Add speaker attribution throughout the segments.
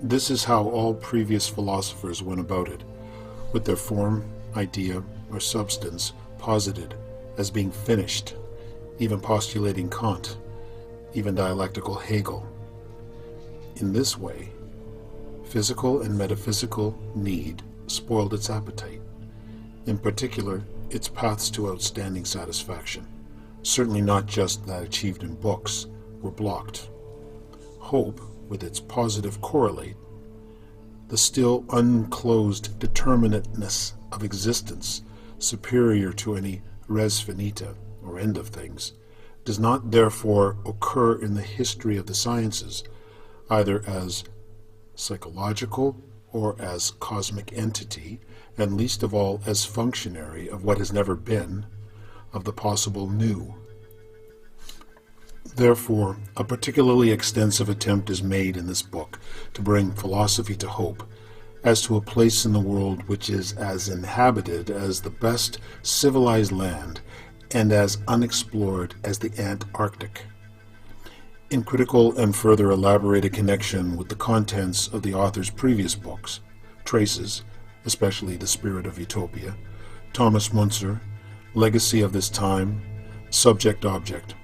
Speaker 1: This is how all previous philosophers went about it, with their form, idea, or substance posited as being finished, even postulating Kant, even dialectical Hegel. In this way, physical and metaphysical need spoiled its appetite, in particular its paths to outstanding satisfaction, certainly not just that achieved in books, were blocked. Hope, with its positive correlate, the still unclosed determinateness of existence superior to any res finita, or end of things, does not therefore occur in the history of the sciences, either as psychological or as cosmic entity, and least of all as functionary of what has never been, of the possible new. Therefore, a particularly extensive attempt is made in this book to bring philosophy to hope, as to a place in the world which is as inhabited as the best civilized land, and as unexplored as the Antarctic. In critical and further elaborated connection with the contents of the author's previous books, Traces, especially The Spirit of Utopia, Thomas Müntzer, Legacy of This Time, Subject-Object.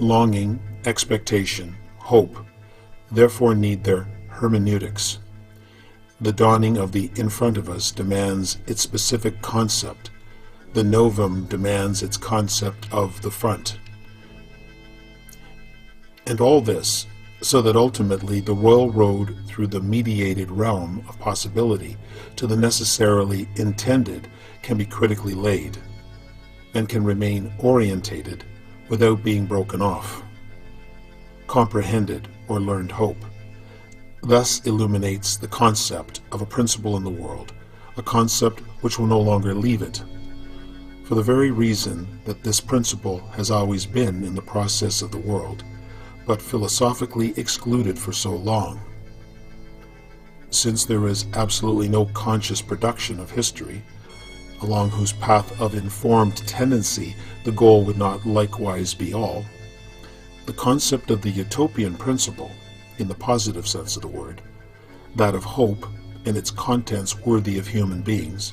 Speaker 1: Longing, expectation, hope, therefore need their hermeneutics. The dawning of the in front of us demands its specific concept. The novum demands its concept of the front. And all this, so that ultimately the royal road through the mediated realm of possibility to the necessarily intended can be critically laid, and can remain orientated without being broken off, comprehended or learned hope, thus illuminates the concept of a principle in the world, a concept which will no longer leave it, for the very reason that this principle has always been in the process of the world, but philosophically excluded for so long. Since there is absolutely no conscious production of history, along whose path of informed tendency the goal would not likewise be all, the concept of the utopian principle, in the positive sense of the word, that of hope and its contents worthy of human beings,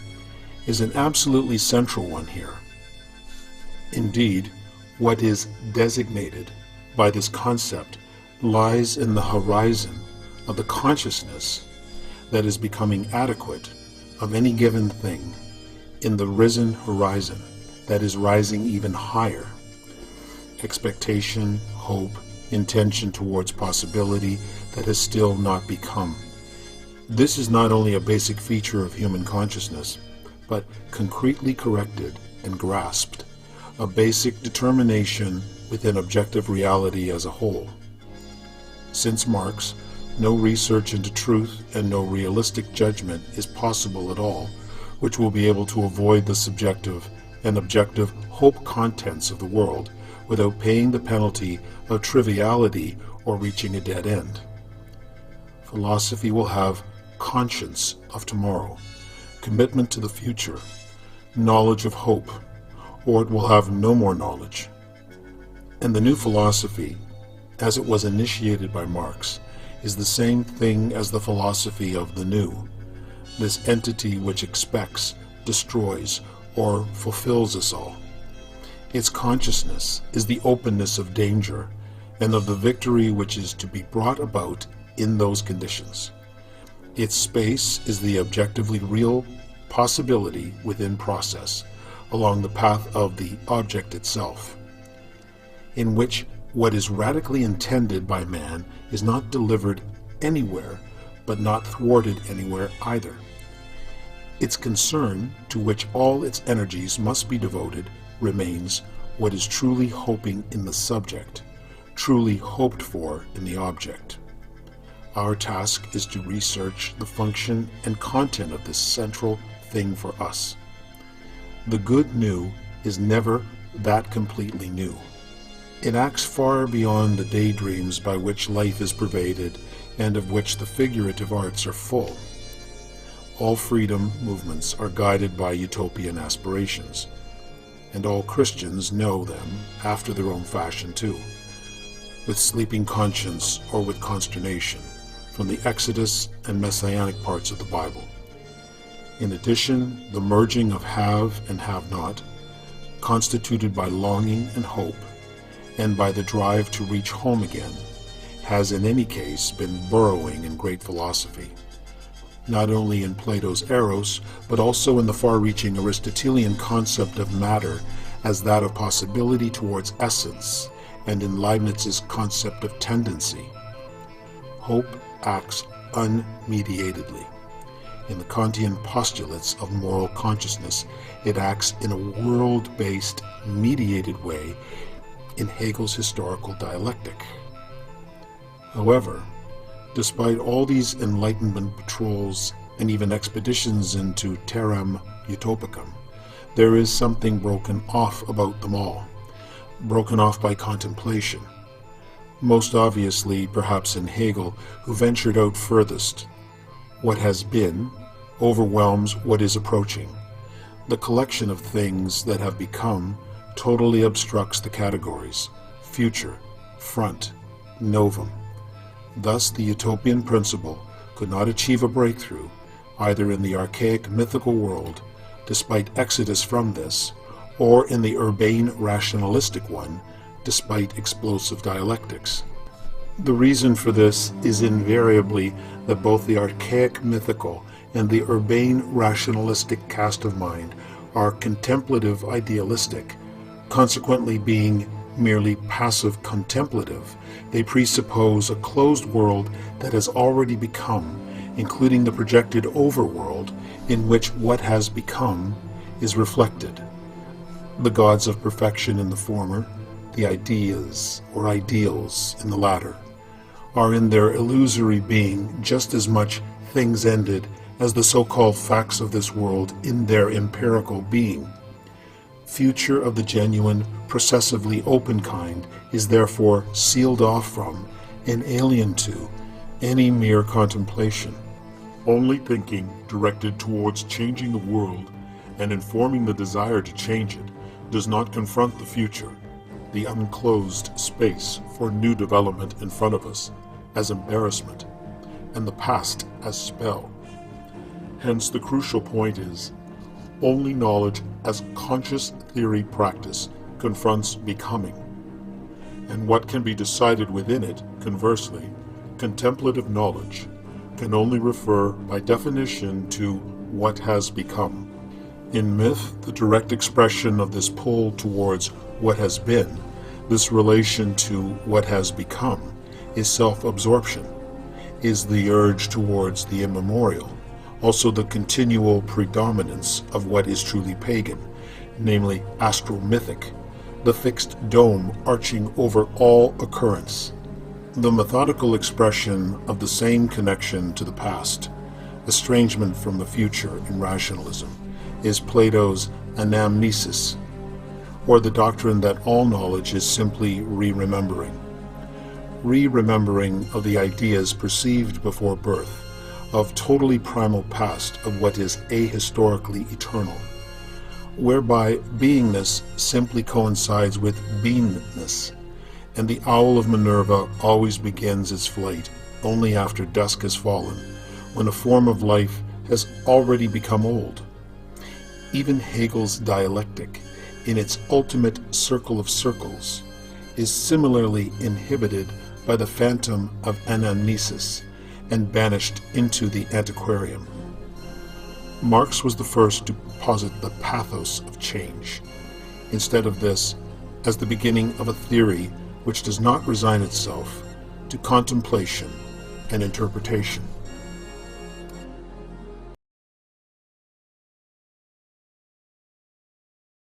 Speaker 1: is an absolutely central one here. Indeed, what is designated by this concept lies in the horizon of the consciousness that is becoming adequate of any given thing, in the risen horizon that is rising even higher. Expectation, hope, intention towards possibility that has still not become. This is not only a basic feature of human consciousness, but concretely corrected and grasped, a basic determination within objective reality as a whole. Since Marx, no research into truth and no realistic judgment is possible at all, which will be able to avoid the subjective and objective hope contents of the world without paying the penalty of triviality or reaching a dead end. Philosophy will have conscience of tomorrow, commitment to the future, knowledge of hope, or it will have no more knowledge. And the new philosophy, as it was initiated by Marx, is the same thing as the philosophy of the new, this entity which expects, destroys, or fulfills us all. Its consciousness is the openness of danger and of the victory which is to be brought about in those conditions. Its space is the objectively real possibility within process, along the path of the object itself, in which what is radically intended by man is not delivered anywhere, but not thwarted anywhere either. Its concern, to which all its energies must be devoted, remains what is truly hoping in the subject, truly hoped for in the object. Our task is to research the function and content of this central thing for us. The good new is never that completely new. It acts far beyond the daydreams by which life is pervaded and of which the figurative arts are full. All freedom movements are guided by utopian aspirations, and all Christians know them after their own fashion too, with sleeping conscience or with consternation, from the Exodus and Messianic parts of the Bible. In addition, the merging of have and have not, constituted by longing and hope, and by the drive to reach home again, has in any case been burrowing in great philosophy, not only in Plato's Eros, but also in the far-reaching Aristotelian concept of matter as that of possibility towards essence, and in Leibniz's concept of tendency. Hope acts unmediatedly. In the Kantian postulates of moral consciousness, it acts in a world-based, mediated way in Hegel's historical dialectic. However, despite all these Enlightenment patrols and even expeditions into terram utopicum, there is something broken off about them all, broken off by contemplation. Most obviously, perhaps in Hegel, who ventured out furthest. What has been overwhelms what is approaching. The collection of things that have become totally obstructs the categories, future, front, novum. Thus, the utopian principle could not achieve a breakthrough, either in the archaic mythical world, despite exodus from this, or in the urbane rationalistic one, despite explosive dialectics. The reason for this is invariably that both the archaic mythical and the urbane rationalistic cast of mind are contemplative idealistic. Consequently, being merely passive contemplative, they presuppose a closed world that has already become, including the projected overworld in which what has become is reflected. The gods of perfection in the former, the ideas or ideals in the latter, are in their illusory being just as much things ended as the so-called facts of this world in their empirical being. Future of the genuine, processively open kind is therefore sealed off from and alien to any mere contemplation. Only thinking directed towards changing the world and informing the desire to change it does not confront the future, the unclosed space for new development in front of us, as embarrassment, and the past as spell. Hence the crucial point is, only knowledge as conscious theory practice confronts becoming, and what can be decided within it, conversely, contemplative knowledge, can only refer by definition to what has become. In myth, the direct expression of this pull towards what has been, this relation to what has become, is self-absorption, is the urge towards the immemorial, also the continual predominance of what is truly pagan, namely astro-mythic, the fixed dome arching over all occurrence, the methodical expression of the same connection to the past, estrangement from the future in rationalism, is Plato's anamnesis, or the doctrine that all knowledge is simply re-remembering of the ideas perceived before birth, of totally primal past of what is ahistorically eternal, whereby beingness simply coincides with beingness, and the owl of Minerva always begins its flight only after dusk has fallen, when a form of life has already become old. Even Hegel's dialectic, in its ultimate circle of circles, is similarly inhibited by the phantom of anamnesis and banished into the antiquarium. Marx was the first to posit the pathos of change, instead of this as the beginning of a theory which does not resign itself to contemplation and interpretation.